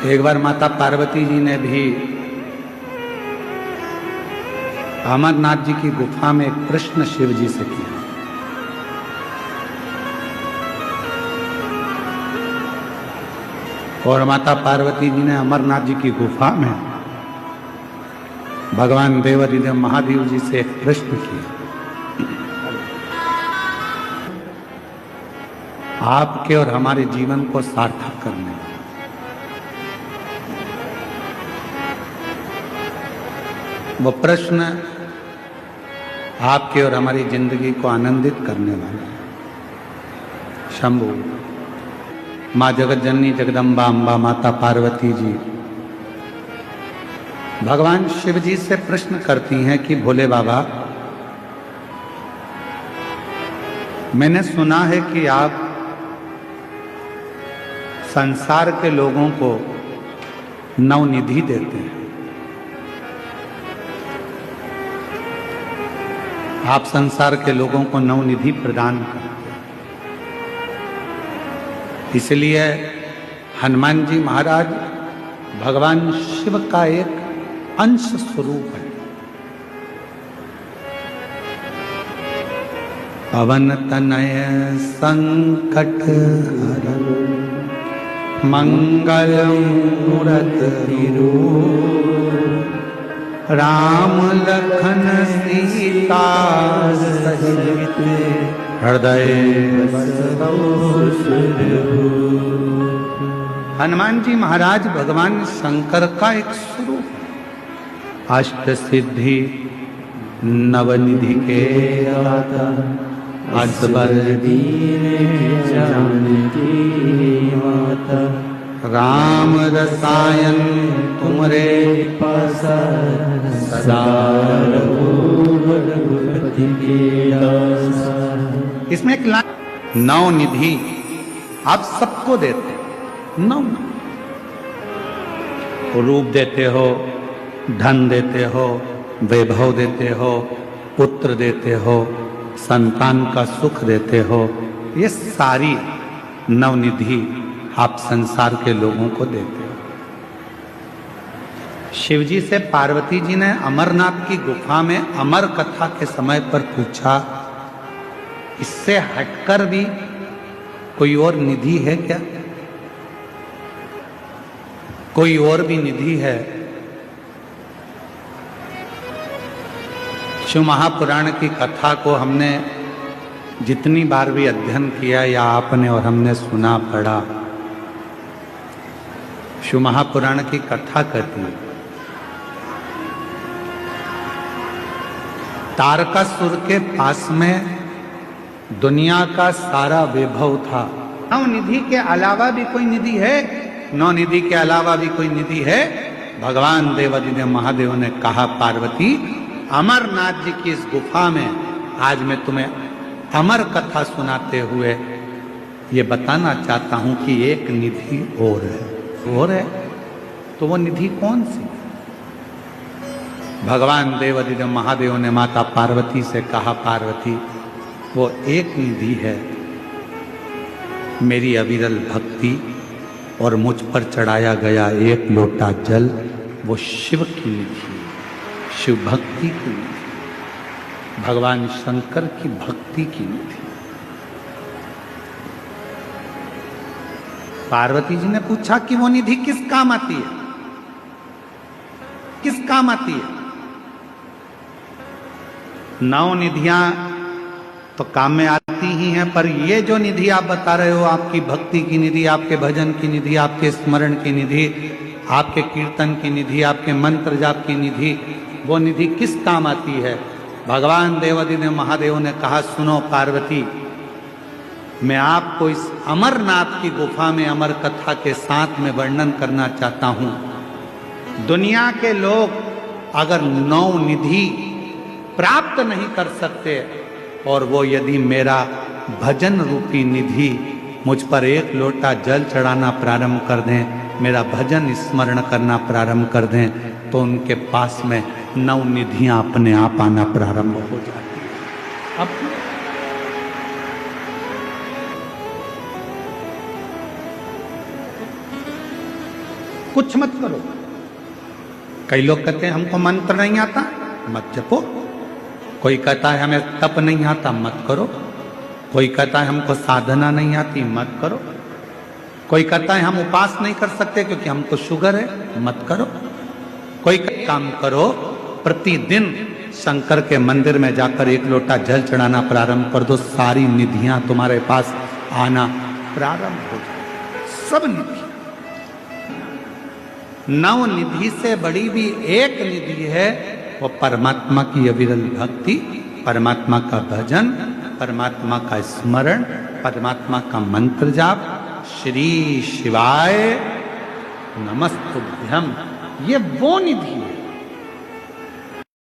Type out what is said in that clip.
एक बार माता पार्वती जी ने भी अमरनाथ जी की गुफा में एक प्रश्न शिव जी से किया। और माता पार्वती जी ने अमरनाथ जी की गुफा में भगवान देवादिदेव महादेव जी से एक प्रश्न किया, आपके और हमारे जीवन को सार्थक करने, वो प्रश्न आपके और हमारी जिंदगी को आनंदित करने वाला है। शंभु माँ जगत जननी जगदम्बा अम्बा माता पार्वती जी भगवान शिव जी से प्रश्न करती हैं कि भोले बाबा, मैंने सुना है कि आप संसार के लोगों को नवनिधि देते हैं, आप संसार के लोगों को नवनिधि प्रदान करते हैं। इसलिए हनुमान जी महाराज भगवान शिव का एक अंश स्वरूप है। पवन तनय संकट हरन मंगल मूरति रूप, राम लखन सीता सहित हृदय बसहु सुरभूप। हनुमान जी महाराज भगवान शंकर का एक स्वरूप है। अष्ट सिद्धि नवनिधि के दाता, असबर दीन जानकी माता, राम रसायन तुमरे पासा, सदा रघुपति के दासा। इसमें एक लाइन, नवनिधि आप सबको देते हैं, नव रूप देते हो, धन देते हो, वैभव देते हो, पुत्र देते हो, संतान का सुख देते हो, ये सारी नवनिधि आप संसार के लोगों को देते हो। शिव जी से पार्वती जी ने अमरनाथ की गुफा में अमर कथा के समय पर पूछा, इससे हटकर भी कोई और निधि है क्या? कोई और भी निधि है? शिव महापुराण की कथा को हमने जितनी बार भी अध्ययन किया या आपने और हमने सुना पढ़ा, शिव महापुराण की कथा कहती है तारकासुर के पास में दुनिया का सारा वैभव था। नवनिधि के अलावा भी कोई निधि है? नवनिधि के अलावा भी कोई निधि है? भगवान देवादिदेव महादेव ने कहा, पार्वती अमरनाथ जी की इस गुफा में आज मैं तुम्हें अमर कथा सुनाते हुए ये बताना चाहता हूं कि एक निधि और है। तो वो निधि कौन सी? भगवान देवादिदेव महादेव ने माता पार्वती से कहा, पार्वती वो एक निधि है, मेरी अविरल भक्ति और मुझ पर चढ़ाया गया एक लोटा जल, वो शिव की निधि, शिव भक्ति की निधि, भगवान शंकर की भक्ति की निधि। पार्वती जी ने पूछा कि वो निधि किस काम आती है? किस काम आती है? नौ निधियां तो काम में आती ही हैं, पर ये जो निधि आप बता रहे हो, आपकी भक्ति की निधि, आपके भजन की निधि, आपके स्मरण की निधि, आपके कीर्तन की निधि, आपके मंत्र जाप की निधि, वो निधि किस काम आती है? भगवान देवादिदेव महादेव ने कहा, सुनो पार्वती, मैं आपको इस अमरनाथ की गुफा में अमर कथा के साथ में वर्णन करना चाहता हूं। दुनिया के लोग अगर नौ निधि प्राप्त नहीं कर सकते और वो यदि मेरा भजन रूपी निधि मुझ पर एक लोटा जल चढ़ाना प्रारंभ कर दें, मेरा भजन स्मरण करना प्रारंभ कर दें, तो उनके पास में नौ निधियां अपने आप आना प्रारंभ हो जाती हैं। अब कुछ मत करो। कई लोग कहते हैं हमको मंत्र नहीं आता, मत जपो। कोई कहता है हमें तप नहीं आता, मत करो। कोई कहता है हमको साधना नहीं आती, मत करो। कोई कहता है हम उपास नहीं कर सकते क्योंकि हमको शुगर है, मत करो। कोई काम करो, प्रतिदिन शंकर के मंदिर में जाकर एक लोटा जल चढ़ाना प्रारंभ कर दो, सारी निधियां तुम्हारे पास आना प्रारंभ हो जाए। सब निधि, नव निधि से बड़ी भी एक निधि है, वो परमात्मा की अविरल भक्ति, परमात्मा का भजन, परमात्मा का स्मरण, परमात्मा का मंत्र जाप, श्री शिवाय नमस्तुभ्यम, ये वो निधि है